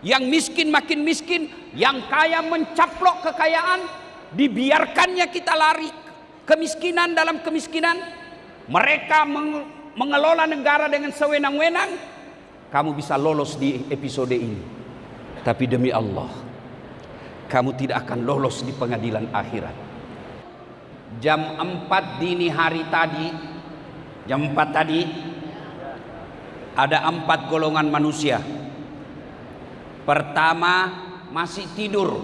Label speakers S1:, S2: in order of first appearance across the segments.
S1: Yang miskin makin miskin, yang kaya mencaplok kekayaan, dibiarkannya kita lari kemiskinan dalam kemiskinan. Mereka mengelola negara dengan sewenang-wenang. Kamu bisa lolos di episode ini, tapi demi Allah, kamu tidak akan lolos di pengadilan akhirat. Jam 4 dini hari tadi, jam 4 tadi, ada 4 golongan manusia. Pertama, masih tidur,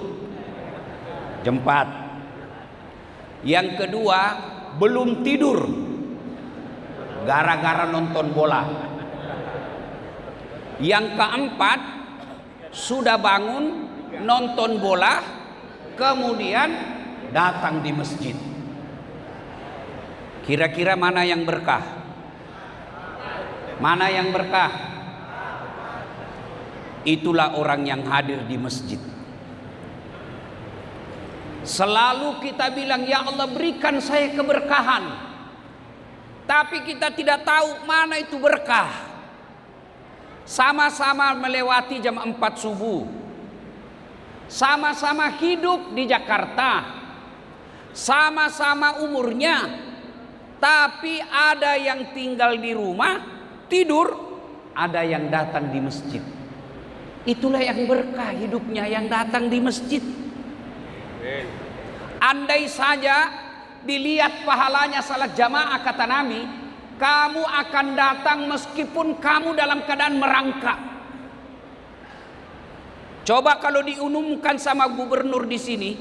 S1: jam 4. Yang kedua, belum tidur, gara-gara nonton bola. Yang keempat, sudah bangun, nonton bola, kemudian datang di masjid. Kira-kira mana yang berkah? Mana yang berkah? Itulah orang yang hadir di masjid. Selalu kita bilang, ya Allah berikan saya keberkahan. Tapi kita tidak tahu mana itu berkah. Sama-sama melewati jam 4 subuh. Sama-sama hidup di Jakarta. Sama-sama umurnya. Tapi ada yang tinggal di rumah, tidur. Ada yang datang di masjid. Itulah yang berkah hidupnya, yang datang di masjid. Andai saja dilihat pahalanya salat jamaah, kata Nabi, kamu akan datang meskipun kamu dalam keadaan merangkak. Coba kalau diumumkan sama gubernur di sini,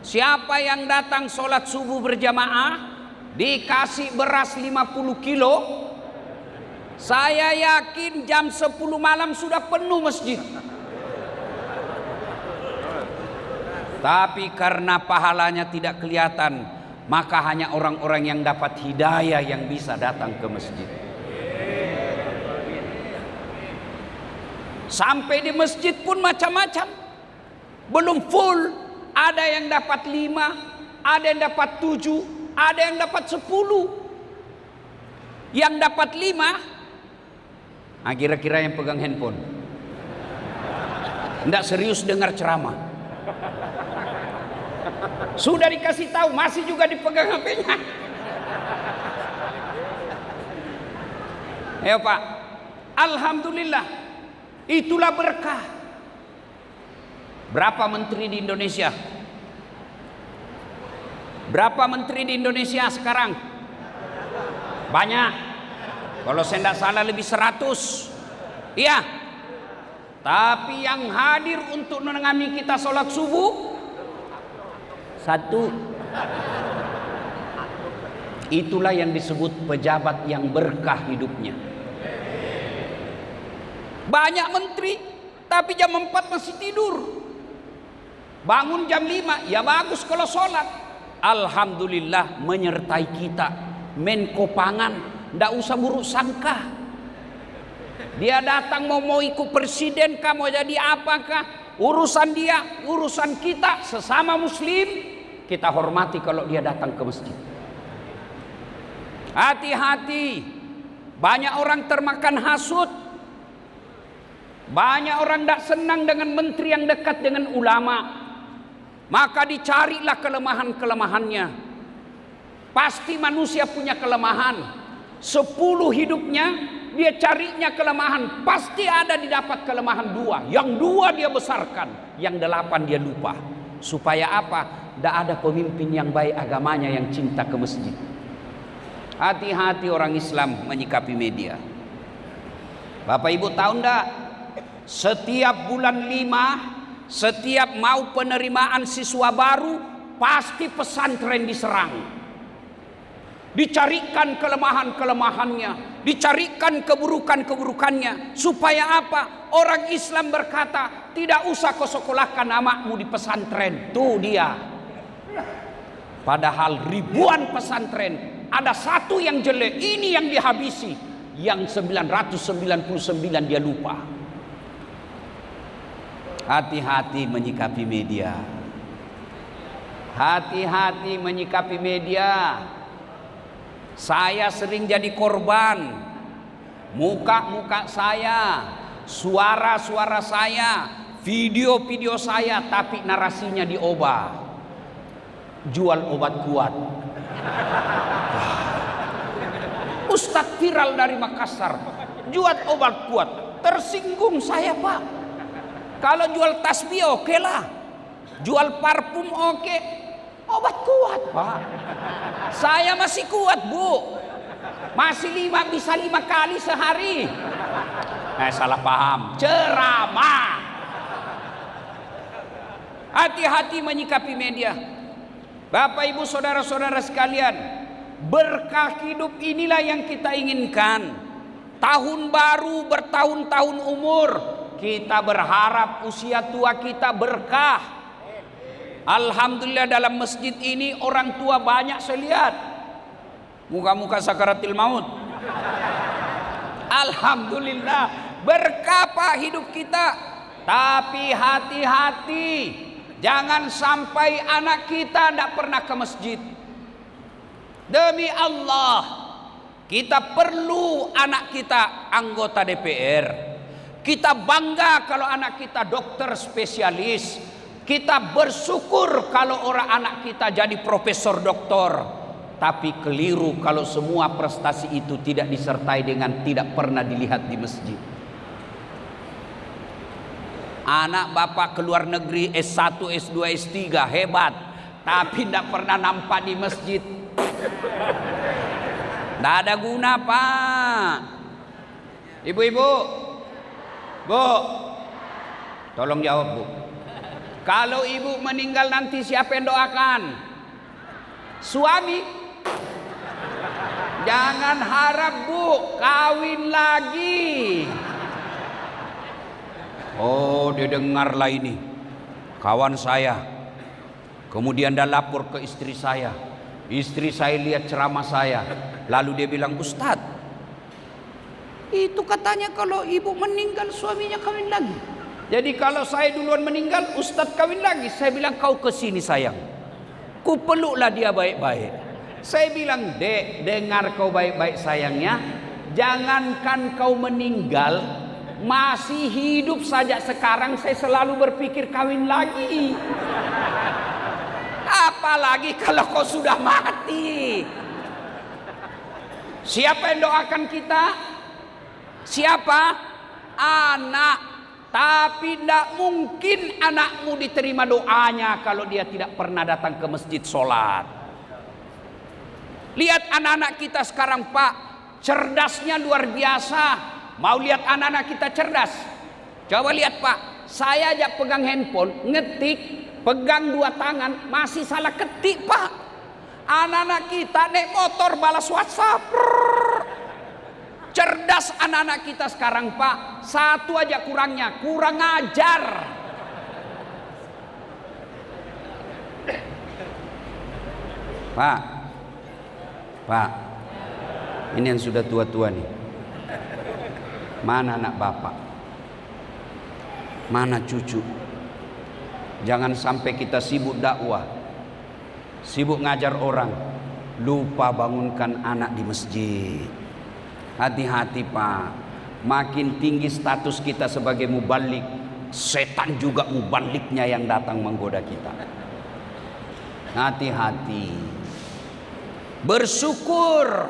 S1: siapa yang datang sholat subuh berjamaah dikasih beras 50 kilo, saya yakin jam 10 malam sudah penuh masjid. Tapi karena pahalanya tidak kelihatan, maka hanya orang-orang yang dapat hidayah yang bisa datang ke masjid. Sampai di masjid pun macam-macam. Belum full. Ada yang dapat 5, ada yang dapat 7, ada yang dapat 10. Yang dapat 5, nah kira-kira yang pegang handphone. Tidak serius dengar ceramah. Sudah dikasih tahu, masih juga dipegang HP-nya. Ya Pak, alhamdulillah, itulah berkah. Berapa menteri di Indonesia? Berapa menteri di Indonesia sekarang? Banyak. Kalau saya tidak salah lebih 100. Iya. Tapi yang hadir untuk menengahi kita sholat subuh 1. Itulah yang disebut pejabat yang berkah hidupnya. Banyak menteri, tapi jam 4 masih tidur. Bangun jam 5, ya bagus kalau sholat. Alhamdulillah menyertai kita. Menko Pangan, tidak usah buruk sangka. Dia datang mau ikut presiden kah, mau jadi apakah, urusan dia, urusan kita sesama muslim. Kita hormati kalau dia datang ke masjid. Hati-hati, banyak orang termakan hasut. Banyak orang tidak senang dengan menteri yang dekat dengan ulama. Maka dicarilah kelemahan-kelemahannya. Pasti manusia punya kelemahan. 10 hidupnya dia carinya kelemahan. Pasti ada didapat kelemahan 2. Yang 2 dia besarkan, yang 8 dia lupa. Supaya apa? Tidak ada pemimpin yang baik agamanya yang cinta ke masjid. Hati-hati orang Islam menyikapi media. Bapak Ibu tahu enggak? Setiap bulan 5, setiap mau penerimaan siswa baru, pasti pesantren diserang. Dicarikan kelemahan-kelemahannya, dicarikan keburukan-keburukannya. Supaya apa? Orang Islam berkata, tidak usah kau sekolahkan anakmu di pesantren. Tuh dia. Padahal ribuan pesantren, ada satu yang jelek, ini yang dihabisi. Yang 999 dia lupa. Hati-hati menyikapi media. Hati-hati menyikapi media. Saya sering jadi korban. Muka-muka saya, suara-suara saya, video-video saya tapi narasinya diubah. Jual obat kuat. Ustadz viral dari Makassar, jual obat kuat. Tersinggung saya, Pak. Kalau jual tasbih oke lah, jual parfum oke, obat kuat, Pak. Saya masih kuat, Bu. Masih bisa 5 kali sehari. Salah paham. Ceramah. Hati-hati menyikapi media. Bapak, Ibu, saudara-saudara sekalian, berkah hidup inilah yang kita inginkan. Tahun baru, bertahun-tahun umur, kita berharap usia tua kita berkah. Alhamdulillah dalam masjid ini orang tua banyak saya lihat. Muka-muka sakaratil maut. Alhamdulillah berkah Pak hidup kita. Tapi hati-hati, jangan sampai anak kita tidak pernah ke masjid. Demi Allah, kita perlu anak kita anggota DPR. Kita bangga kalau anak kita dokter spesialis. Kita bersyukur kalau orang anak kita jadi profesor doktor. Tapi keliru kalau semua prestasi itu tidak disertai dengan tidak pernah dilihat di masjid. Anak bapak keluar negeri S1, S2, S3 hebat, tapi tidak pernah nampak di masjid. Tidak ada guna, Pak. Ibu-ibu, Bu, tolong jawab, Bu. Kalau ibu meninggal nanti siapa yang doakan? Suami. Jangan harap, Bu, kawin lagi. Oh, dia dengarlah ini. Kawan saya. Kemudian dia lapor ke istri saya. Istri saya lihat ceramah saya. Lalu dia bilang, Ustadz, itu katanya kalau ibu meninggal suaminya kawin lagi. Jadi kalau saya duluan meninggal, Ustadz kawin lagi. Saya bilang, kau kesini sayang. Ku peluklah dia baik-baik. Saya bilang, Dek, dengar kau baik-baik sayangnya. Jangankan kau meninggal, masih hidup saja sekarang saya selalu berpikir kawin lagi. Apalagi kalau kau sudah mati. Siapa yang doakan kita? Siapa? Anak. Tapi tidak mungkin anakmu diterima doanya kalau dia tidak pernah datang ke masjid sholat. Lihat anak-anak kita sekarang, Pak, cerdasnya luar biasa. Mau lihat anak-anak kita cerdas? Coba lihat, Pak, saya aja pegang handphone, ngetik, pegang 2 tangan, masih salah ketik, Pak. Anak-anak kita naik motor balas WhatsApp. Cerdas anak-anak kita sekarang, Pak. Satu aja kurangnya, kurang ajar. Pak, ini yang sudah tua-tua nih. Mana anak bapak? Mana cucu? Jangan sampai kita sibuk dakwah, sibuk ngajar orang, lupa bangunkan anak di masjid. Hati-hati, Pak. Makin tinggi status kita sebagai mubalik, setan juga mubaliknya yang datang menggoda kita. Hati-hati. Bersyukur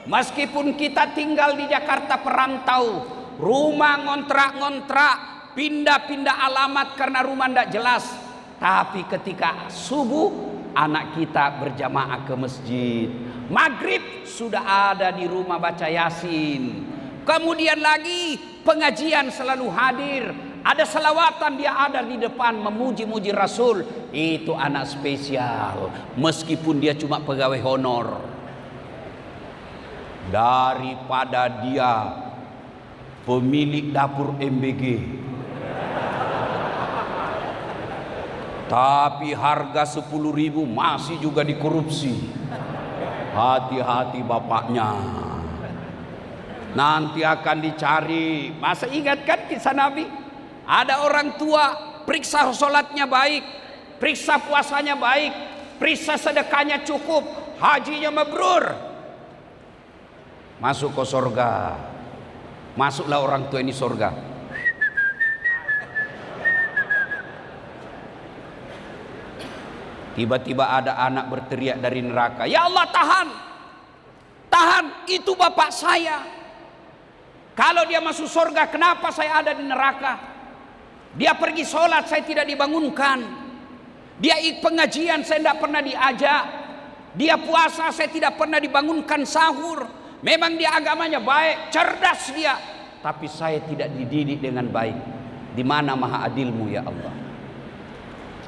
S1: meskipun kita tinggal di Jakarta perantau, rumah ngontrak-ngontrak, pindah-pindah alamat karena rumah tidak jelas. Tapi ketika subuh anak kita berjamaah ke masjid, maghrib sudah ada di rumah baca Yasin. Kemudian lagi pengajian selalu hadir. Ada selawatan, dia ada di depan memuji-muji Rasul. Itu anak spesial, meskipun dia cuma pegawai honor. Daripada dia pemilik dapur MBG, tapi harga 10.000 masih juga dikorupsi. Hati-hati bapaknya, nanti akan dicari. Masa ingat kan kisah Nabi? Ada orang tua periksa sholatnya baik, periksa puasanya baik, periksa sedekahnya cukup, hajinya mabrur, masuk ke surga. Masuklah orang tua ini surga. Tiba-tiba ada anak berteriak dari neraka, "Ya Allah, tahan! Tahan, itu bapak saya. Kalau dia masuk surga, kenapa saya ada di neraka? Dia pergi sholat, saya tidak dibangunkan. Dia ikut pengajian, saya tidak pernah diajak. Dia puasa, saya tidak pernah dibangunkan sahur. Memang dia agamanya baik, cerdas dia. Tapi saya tidak dididik dengan baik. Di mana maha adilmu ya Allah?"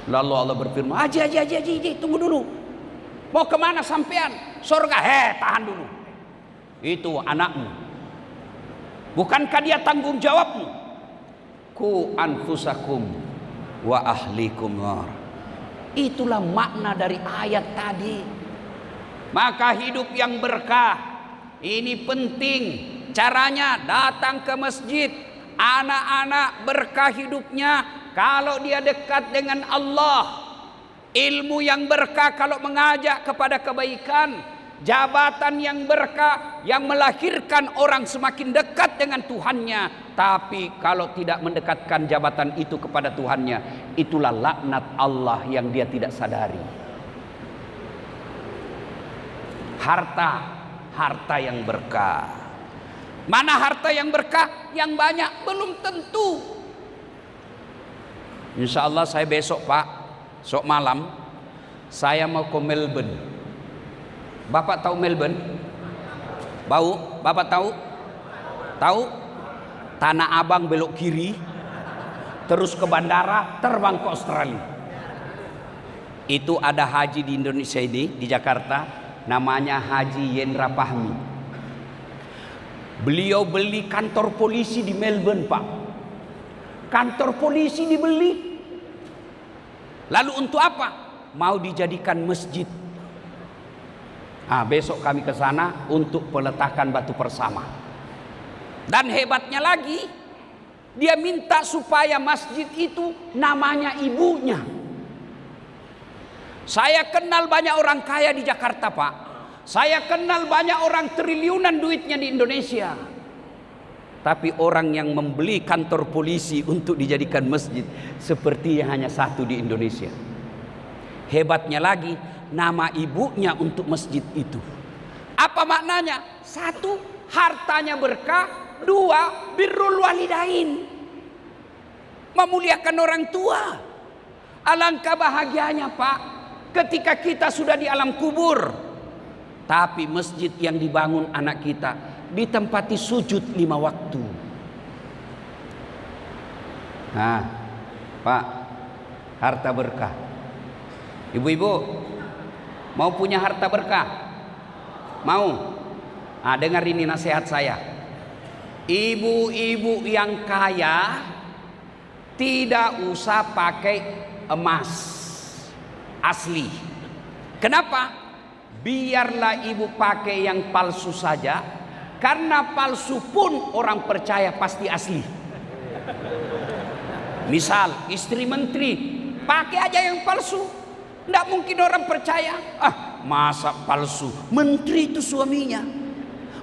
S1: Lalu Allah berfirman, Haji, tunggu dulu. Mau kemana sampean? Surga. Tahan dulu. Itu anakmu. Bukankah dia tanggung jawabmu? Ku anfusakum wa ahlikum nar. Itulah makna dari ayat tadi. Maka hidup yang berkah ini penting. Caranya datang ke masjid. Anak-anak berkah hidupnya kalau dia dekat dengan Allah. Ilmu yang berkah kalau mengajak kepada kebaikan. Jabatan yang berkah yang melahirkan orang semakin dekat dengan Tuhannya. Tapi kalau tidak mendekatkan jabatan itu kepada Tuhannya, itulah laknat Allah yang dia tidak sadari. Harta yang berkah. Mana harta yang berkah? Yang banyak belum tentu. Insya Allah saya besok sok malam saya mau ke Melbourne. Bapak tahu Melbourne? Bapak tahu? Tahu? Tanah Abang belok kiri, terus ke bandara, terbang ke Australia. Itu ada haji di Indonesia ini, di Jakarta, namanya Haji Yendra Fahmi. Beliau beli kantor polisi di Melbourne, Pak. Kantor polisi dibeli. Lalu untuk apa? Mau dijadikan masjid. Besok kami ke sana untuk peletakan batu persama. Dan hebatnya lagi, dia minta supaya masjid itu namanya ibunya. Saya kenal banyak orang kaya di Jakarta, Pak. Saya kenal banyak orang triliunan duitnya di Indonesia. Tapi orang yang membeli kantor polisi untuk dijadikan masjid sepertinya hanya satu di Indonesia. Hebatnya lagi, nama ibunya untuk masjid itu. Apa maknanya? Satu, hartanya berkah. Dua, birrul walidain. Memuliakan orang tua. Alangkah bahagianya, Pak, ketika kita sudah di alam kubur. Tapi masjid yang dibangun anak kita ditempati sujud 5 waktu. Pak, harta berkah. Ibu-ibu mau punya harta berkah? Mau? Dengar ini nasihat saya. Ibu-ibu yang kaya tidak usah pakai emas asli. Kenapa? Biarlah ibu pakai yang palsu saja. Karena palsu pun orang percaya pasti asli. Misal istri menteri, pakai aja yang palsu. Tidak mungkin orang percaya. Masa palsu? Menteri itu suaminya.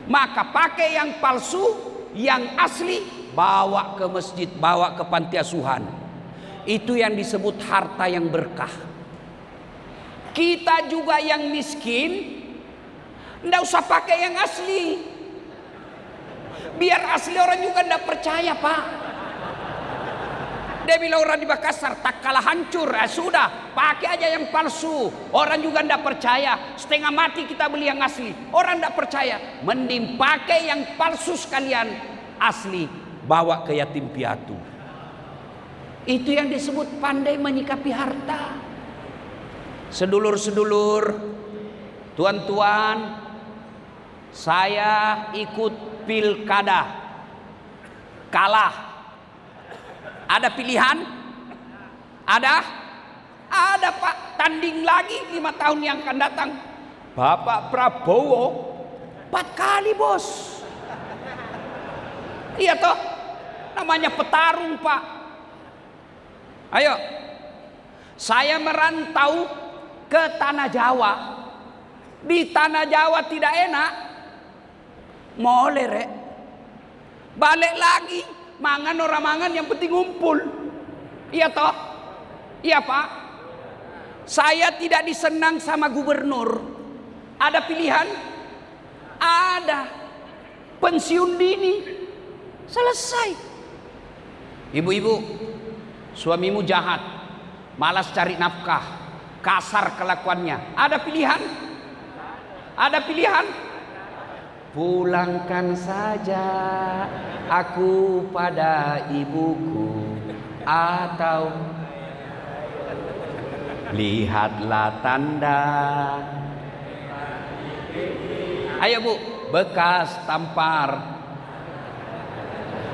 S1: Maka pakai yang palsu, yang asli bawa ke masjid, bawa ke panti asuhan. Itu yang disebut harta yang berkah. Kita juga yang miskin, tidak usah pakai yang asli. Biar asli orang juga tidak percaya, Pak. Dia bilang orang di Makassar tak kalah hancur. Sudah, pakai aja yang palsu. Orang juga tidak percaya. Setengah mati kita beli yang asli. Orang tidak percaya. Mending pakai yang palsu sekalian, asli bawa ke yatim piatu. Itu yang disebut pandai menyikapi harta. Sedulur-sedulur, tuan-tuan, saya ikut pilkada, kalah. Ada pilihan? Ada, Pak. Tanding lagi 5 tahun yang akan datang. Bapak Prabowo 4 kali, bos. Iya toh, namanya petarung, Pak. Ayo, saya merantau ke Tanah Jawa. Di Tanah Jawa tidak enak. Moleh, rek. Balik lagi, mangan orang mangan yang penting ngumpul. Iya toh? Iya, Pak. Saya tidak disenang sama gubernur. Ada pilihan? Ada. Pensiun dini. Selesai. Ibu-ibu, suamimu jahat, malas cari nafkah, kasar kelakuannya. Ada pilihan? Ada pilihan? Pulangkan saja aku pada ibuku, atau lihatlah tanda. Ayo bu, bekas tampar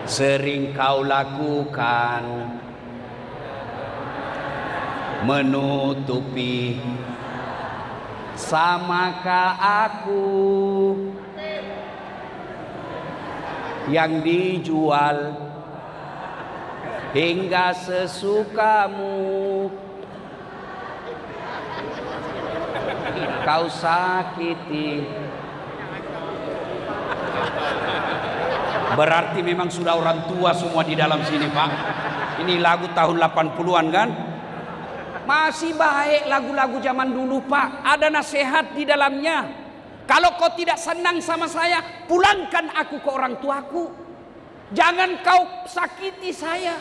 S1: sering kau lakukan, menutupi. Samakah aku yang dijual hingga sesukamu, kau sakiti? Berarti memang sudah orang tua semua di dalam sini, Pak. Ini lagu tahun 80-an kan? Masih baik lagu-lagu zaman dulu, Pak. Ada nasihat di dalamnya. Kalau kau tidak senang sama saya, pulangkan aku ke orang tuaku. Jangan kau sakiti saya.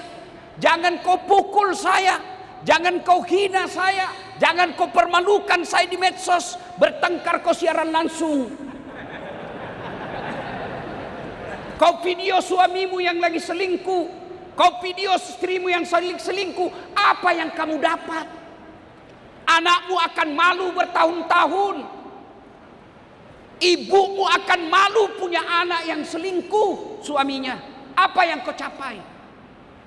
S1: Jangan kau pukul saya. Jangan kau hina saya. Jangan kau permalukan saya di medsos. Bertengkar kau siaran langsung. Kau video suamimu yang lagi selingkuh. Kau video istrimu yang selingkuh. Apa yang kamu dapat? Anakmu akan malu bertahun-tahun. Ibumu akan malu punya anak yang selingkuh suaminya. Apa yang kau capai?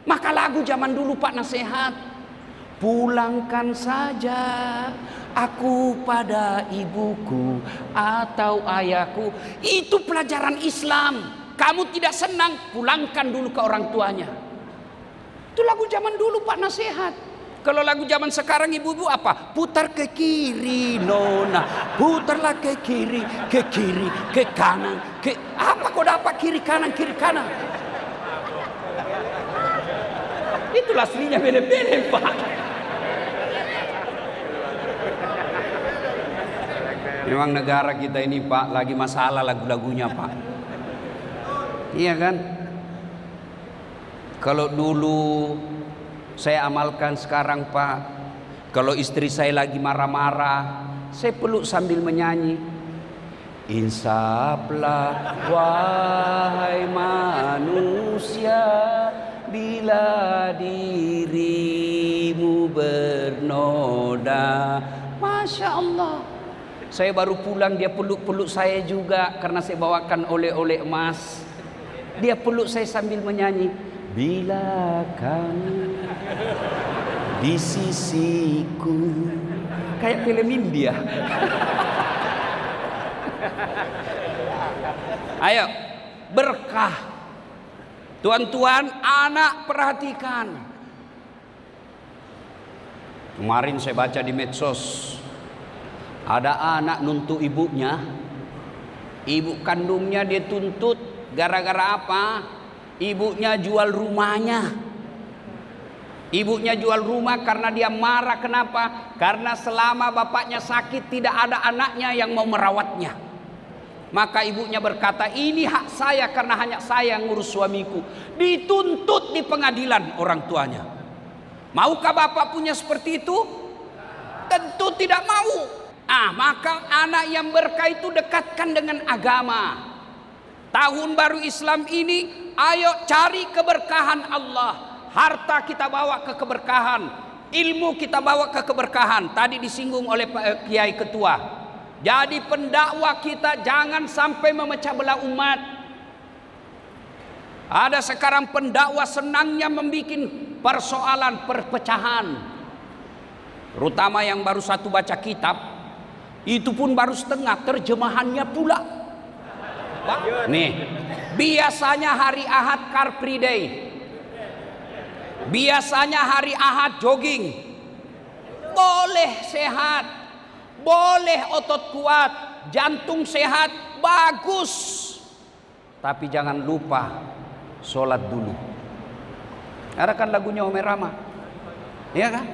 S1: Maka lagu zaman dulu, Pak, nasihat. Pulangkan saja aku pada ibuku atau ayahku. Itu pelajaran Islam. Kamu tidak senang, pulangkan dulu ke orang tuanya. Itu lagu zaman dulu, Pak, nasihat. Kalau lagu zaman sekarang ibu-ibu apa? Putar ke kiri, nona. Putarlah ke kiri, ke kanan. Apa kau dapat kiri kanan? Itulah aslinya bele-bele, Pak. Memang negara kita ini, Pak, lagi masalah lagu-lagunya, Pak. Iya kan? Kalau dulu saya amalkan sekarang, Pak. Kalau istri saya lagi marah-marah, saya peluk sambil menyanyi. Insaflah wahai manusia, bila dirimu bernoda. Masya Allah. Saya baru pulang, dia peluk-peluk saya juga karena saya bawakan oleh-oleh emas. Dia peluk saya sambil menyanyi. Bila kamu di sisiku. Kayak film India. Ayo, berkah. Tuan-tuan, anak perhatikan. Kemarin saya baca di medsos, ada anak nuntut ibunya. Ibu kandungnya dia tuntut gara-gara apa? Ibunya jual rumahnya. Ibunya jual rumah karena dia marah. Kenapa? Karena selama bapaknya sakit tidak ada anaknya yang mau merawatnya. Maka ibunya berkata, ini hak saya karena hanya saya yang ngurus suamiku. Dituntut di pengadilan orang tuanya. Maukah bapak punya seperti itu? Tentu tidak mau. Maka anak yang berkah itu dekatkan dengan agama. Tahun baru Islam ini, ayo cari keberkahan Allah. Harta kita bawa ke keberkahan, ilmu kita bawa ke keberkahan. Tadi disinggung oleh Pak Kiai Ketua. Jadi pendakwah kita jangan sampai memecah belah umat. Ada sekarang pendakwah senangnya membuat persoalan perpecahan. Terutama yang baru satu baca kitab, itu pun baru setengah, terjemahannya pula. Nih, biasanya hari Ahad Car Free Day. Biasanya hari Ahad jogging. Boleh sehat, boleh otot kuat, jantung sehat, bagus. Tapi jangan lupa sholat dulu. Ada kan lagunya Ome Rama, ya kan?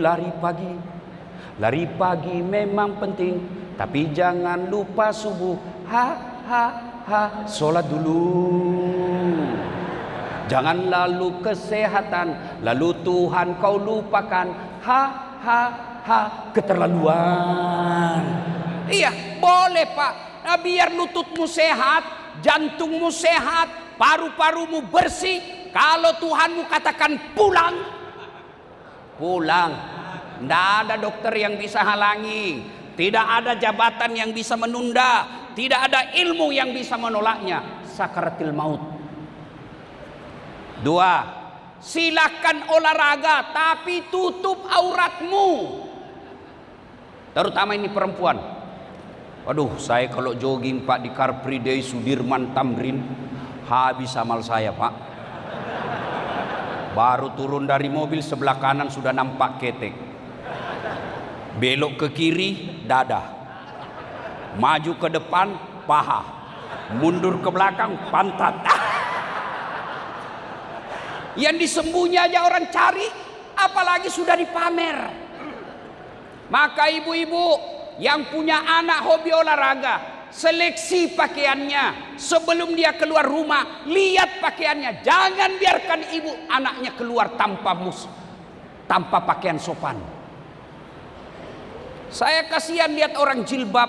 S1: Lari pagi Lari pagi memang penting, tapi jangan lupa subuh. Sholat dulu. Jangan lalu kesehatan, lalu Tuhan kau lupakan. Keterlaluan. Iya, boleh Pak. Nah, biar lututmu sehat, jantungmu sehat, paru-parumu bersih. Kalau Tuhanmu katakan pulang, pulang. Tidak ada dokter yang bisa halangi, tidak ada jabatan yang bisa menunda, tidak ada ilmu yang bisa menolaknya. Sakaratil maut. 2. Silakan olahraga, tapi tutup auratmu. Terutama ini perempuan. Waduh, saya kalau jogging Pak di Car Free Day Sudirman Tamrin, habis amal saya Pak. Baru turun dari mobil, sebelah kanan sudah nampak ketek. Belok ke kiri, dada. Maju ke depan, paha. Mundur ke belakang, pantat. Yang disembunyi aja orang cari, apalagi sudah dipamer. Maka ibu-ibu yang punya anak hobi olahraga, seleksi pakaiannya sebelum dia keluar rumah. Lihat pakaiannya, jangan biarkan ibu anaknya keluar tanpa pakaian sopan. Saya kasihan lihat orang jilbab,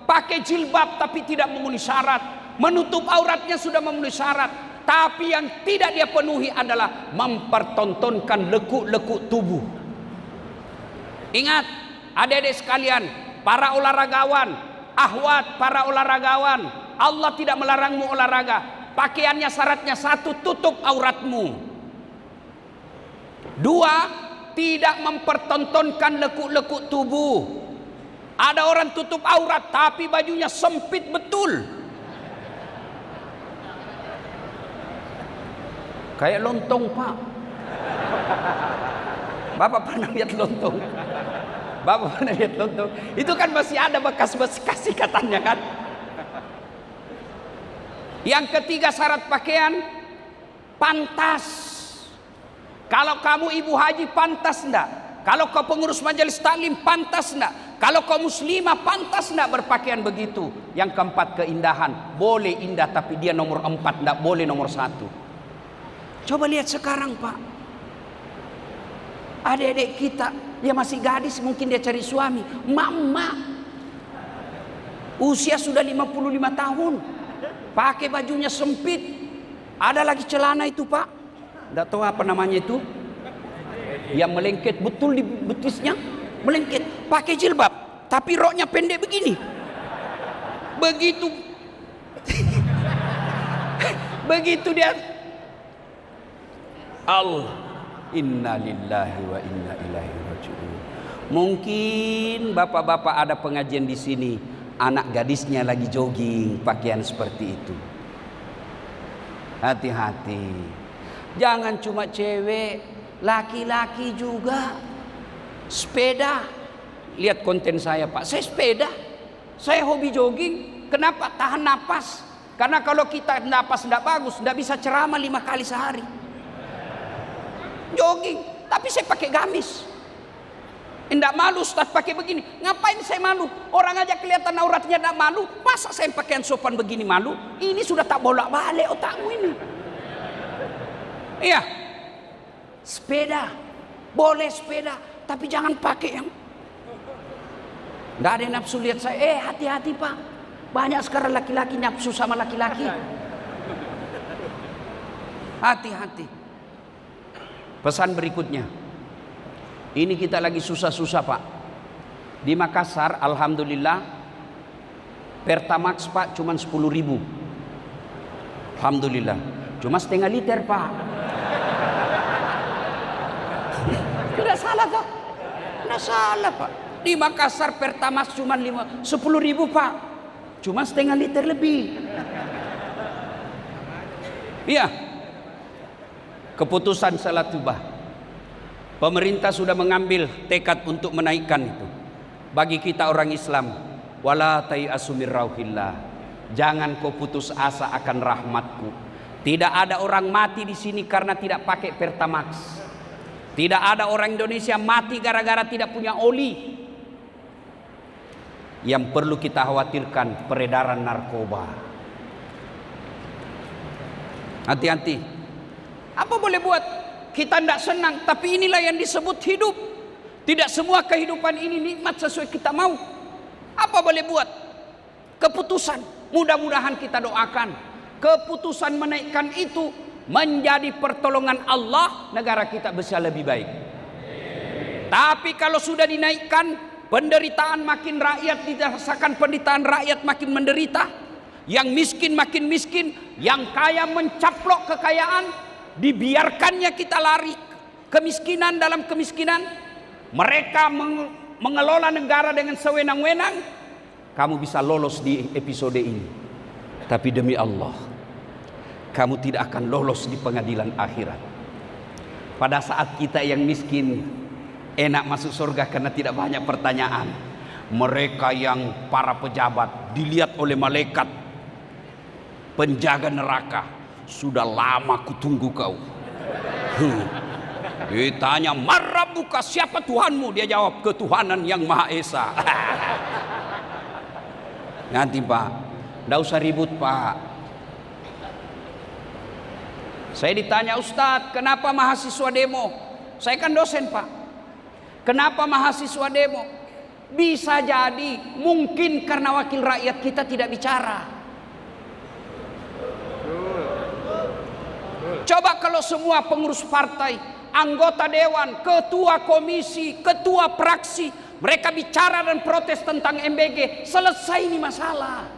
S1: pakai jilbab tapi tidak memenuhi syarat, menutup auratnya sudah memenuhi syarat. Tapi yang tidak dia penuhi adalah mempertontonkan lekuk-lekuk tubuh. Ingat, adik-adik sekalian, para olahragawan, ahwat para olahragawan, Allah tidak melarangmu olahraga. Pakaiannya syaratnya 1, tutup auratmu. 2, tidak mempertontonkan lekuk-lekuk tubuh. Ada orang tutup aurat tapi bajunya sempit betul. Kayak lontong Pak. Bapak pernah lihat lontong? Bapak pernah lihat lontong? Itu kan masih ada bekas-bekas ikatannya kan. Yang ketiga syarat pakaian, pantas. Kalau kamu ibu haji pantas enggak? Kalau kau pengurus majelis taklim pantas enggak? Kalau kau muslimah pantas enggak berpakaian begitu? Yang keempat keindahan. Boleh indah tapi dia nomor 4, enggak boleh nomor 1. Coba lihat sekarang Pak, adik-adik kita dia masih gadis, mungkin dia cari suami, emak-emak usia sudah 55 tahun, pakai bajunya sempit. Ada lagi celana itu Pak, tidak tahu apa namanya itu, yang melengket betul di betisnya, melengket, pakai jilbab tapi roknya pendek begini, begitu begitu dia. Allah, inna lillahi wa inna ilaihi raji'un. Mungkin bapak-bapak ada pengajian di sini, anak gadisnya lagi jogging pakaian seperti itu. Hati-hati. Jangan cuma cewek, laki-laki juga. Sepeda. Lihat konten saya Pak, saya sepeda. Saya hobi jogging. Kenapa? Tahan napas. Karena kalau kita napas tidak bagus, tidak bisa ceramah 5 kali sehari. Jogging, tapi saya pakai gamis. Tidak malu Ustaz pakai begini. Ngapain saya malu? Orang aja kelihatan auratnya tidak malu. Masa saya pakaian sopan begini malu? Ini sudah tak bolak-balik otakmu ini. Iya. Sepeda. Boleh sepeda, tapi jangan pakai yang tidak ada yang nafsu lihat saya. Hati-hati Pak. Banyak sekarang laki-laki nafsu sama laki-laki. Hati-hati. Pesan berikutnya, ini kita lagi susah-susah Pak. Di Makassar alhamdulillah Pertamax Pak cuma 10.000. Alhamdulillah. Cuma setengah liter Pak. Tidak salah toh? Tidak salah Pak. Di Makassar Pertamax cuma 10.000 Pak. Cuma setengah liter lebih. Iya. Keputusan salat subah, pemerintah sudah mengambil tekad untuk menaikkan itu. Bagi kita orang Islam, wala tayasu mir rauhillah, jangan kau putus asa akan rahmatku. Tidak ada orang mati di sini karena tidak pakai Pertamax. Tidak ada orang Indonesia mati gara-gara tidak punya oli. Yang perlu kita khawatirkan peredaran narkoba. Hati-hati. Apa boleh buat? Kita tidak senang, tapi inilah yang disebut hidup. Tidak semua kehidupan ini nikmat sesuai kita mau. Apa boleh buat? Keputusan. Mudah-mudahan kita doakan keputusan menaikkan itu menjadi pertolongan Allah, negara kita bisa lebih baik. Tapi kalau sudah dinaikkan, penderitaan makin, rakyat dirasakan penderitaan, rakyat makin menderita. Yang miskin makin miskin, yang kaya mencaplok kekayaan, dibiarkannya kita lari kemiskinan dalam kemiskinan. Mereka mengelola negara dengan sewenang-wenang. Kamu bisa lolos di episode ini, tapi demi Allah, kamu tidak akan lolos di pengadilan akhirat. Pada saat kita yang miskin enak masuk surga karena tidak banyak pertanyaan, mereka yang para pejabat dilihat oleh malaikat penjaga neraka, sudah lama kutunggu kau. Ditanya, "Marabbuka, siapa Tuhanmu?" Dia jawab, "Ketuhanan yang Maha Esa." Nanti Pak, tidak usah ribut Pak. Saya ditanya, "Ustadz, kenapa mahasiswa demo?" Saya kan dosen Pak. Kenapa mahasiswa demo? Bisa jadi mungkin karena wakil rakyat kita tidak bicara. Coba kalau semua pengurus partai, anggota dewan, ketua komisi, ketua fraksi, mereka bicara dan protes tentang MBG, selesai ini masalah.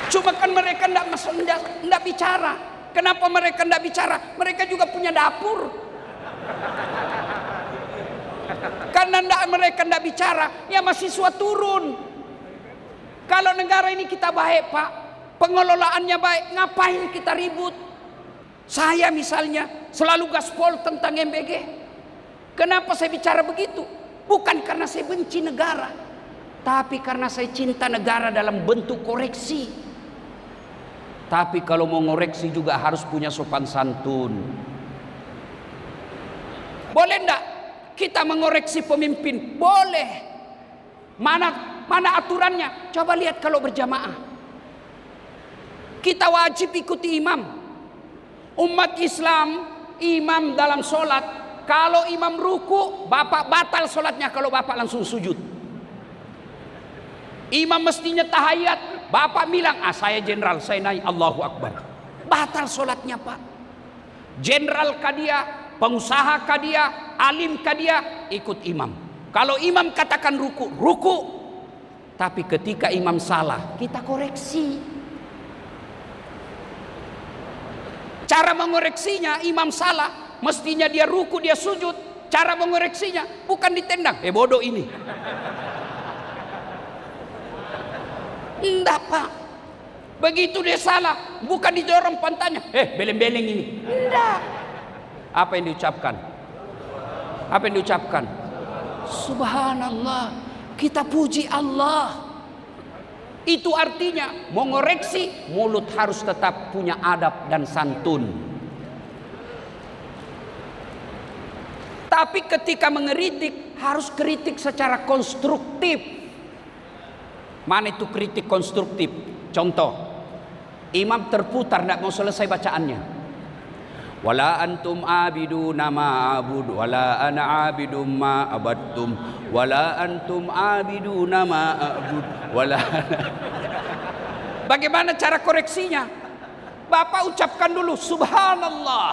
S1: Cuma kan mereka tidak bicara. Kenapa mereka tidak bicara? Mereka juga punya dapur. Karena mereka tidak bicara, ya mahasiswa turun. Kalau negara ini kita baik Pak, pengelolaannya baik, ngapain kita ribut? Saya misalnya selalu gaspol tentang MBG. Kenapa saya bicara begitu? Bukan karena saya benci negara, tapi karena saya cinta negara dalam bentuk koreksi. Tapi kalau mau ngoreksi juga harus punya sopan santun. Boleh enggak kita mengoreksi pemimpin? Boleh. Mana aturannya? Coba lihat kalau berjamaah. Kita wajib ikuti imam. Umat Islam, imam dalam sholat, kalau imam ruku, bapak batal sholatnya kalau bapak langsung sujud. Imam mestinya tahiyat, bapak bilang, saya jenderal, saya naik Allahu Akbar. Batal sholatnya Pak. Jenderal kah dia, pengusaha kah dia, alim kah dia, ikut imam. Kalau imam katakan ruku, ruku. Tapi ketika imam salah, kita koreksi. Cara mengoreksinya, imam salah, mestinya dia ruku, dia sujud. Cara mengoreksinya bukan ditendang, bodoh ini. Enggak Pak. Begitu dia salah, bukan didorong pantatnya, beleng-beleng ini. Enggak. Apa yang diucapkan? Apa yang diucapkan? Subhanallah. Kita puji Allah. Itu artinya mengoreksi, mulut harus tetap punya adab dan santun. Tapi ketika mengeritik, harus kritik secara konstruktif. Mana itu kritik konstruktif? Contoh, imam terputar tidak mau selesai bacaannya. Wala antum abiduna ma abud wala ana abidum ma abadtum wala antum abiduna ma abud wala ana. Bagaimana cara koreksinya? Bapak ucapkan dulu subhanallah.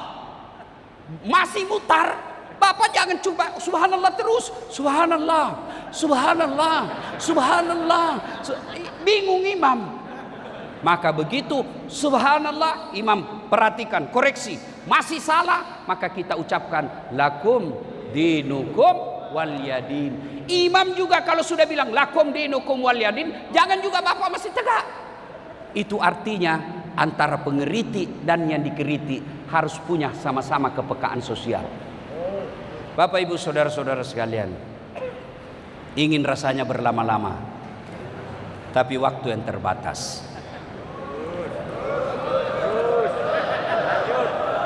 S1: Masih mutar, Bapak jangan coba subhanallah terus. Subhanallah, subhanallah, subhanallah. Bingung imam. Maka begitu subhanallah, imam perhatikan, koreksi. Masih salah, maka kita ucapkan lakum dinukum waliyadin. Imam juga kalau sudah bilang lakum dinukum waliyadin, jangan juga bapak masih tegak. Itu artinya antara pengeritik dan yang dikritik harus punya sama-sama kepekaan sosial. Bapak ibu saudara-saudara sekalian, ingin rasanya berlama-lama, tapi waktu yang terbatas.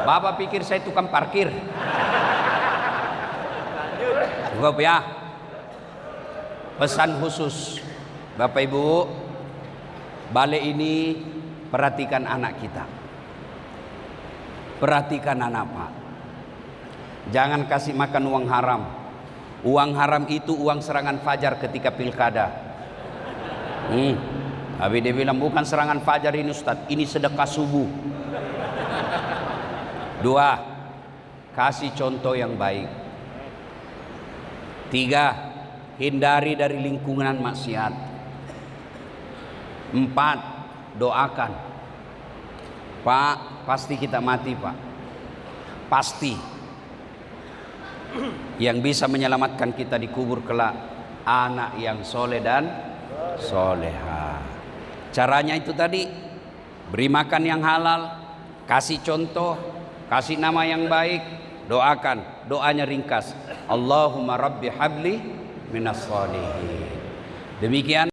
S1: Bapak pikir saya tukang parkir? Cukup ya. Pesan khusus Bapak Ibu, balik ini perhatikan anak kita. Perhatikan anak Pak. Jangan kasih makan uang haram. Uang haram itu uang serangan fajar ketika pilkada. Habis dia bilang bukan serangan fajar ini Ustaz, ini sedekah subuh. 2. Kasih contoh yang baik. 3. Hindari dari lingkungan maksiat. 4. Doakan. Pak, pasti kita mati Pak. Pasti. Yang bisa menyelamatkan kita dikubur kelak anak yang soleh dan soleha. Caranya itu tadi, beri makan yang halal, kasih contoh, kasih nama yang baik, doakan. Doanya ringkas, Allahumma rabbi habli minas sholihin. Demikian.